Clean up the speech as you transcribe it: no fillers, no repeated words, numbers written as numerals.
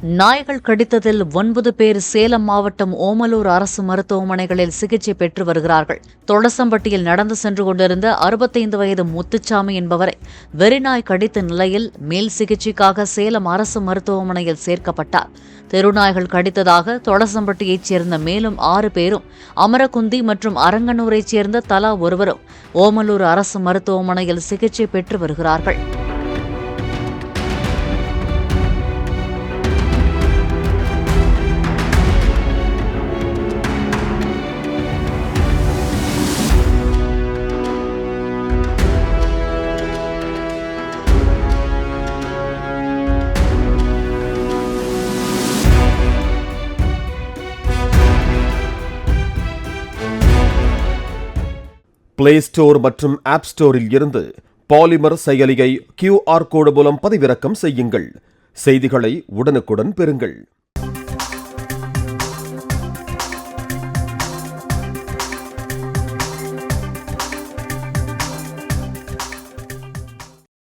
நாய்கள் கடித்ததில் 9 பேர் சேலம் மாவட்டம் ஓமலூர் அரசு மருத்துவமனைகளில் சிகிச்சை பெற்று வருகிறார்கள். தொளசம்பட்டியில் நடந்து சென்று கொண்டிருந்த 65 வயது முத்துச்சாமி என்பவரை வெறிநாய் கடித்த நிலையில் மேல் சிகிச்சைக்காக சேலம் அரசு மருத்துவமனையில் சேர்க்கப்பட்டார். தெருநாய்கள் கடித்ததாக தொளசம்பட்டியைச் சேர்ந்த மேலும் 6 பேரும், அமரகுந்தி மற்றும் அரங்கனூரைச் சேர்ந்த தலா ஒருவரும் ஓமலூர் அரசு மருத்துவமனையில் சிகிச்சை பெற்று வருகிறார்கள். பிளே ஸ்டோர் மற்றும் ஆப் ஸ்டோரில் இருந்து பாலிமர் செயலியை QR கோடு மூலம் பதிவிறக்கம் செய்யுங்கள். செய்திகளை உடனுக்குடன் பெறுங்கள்.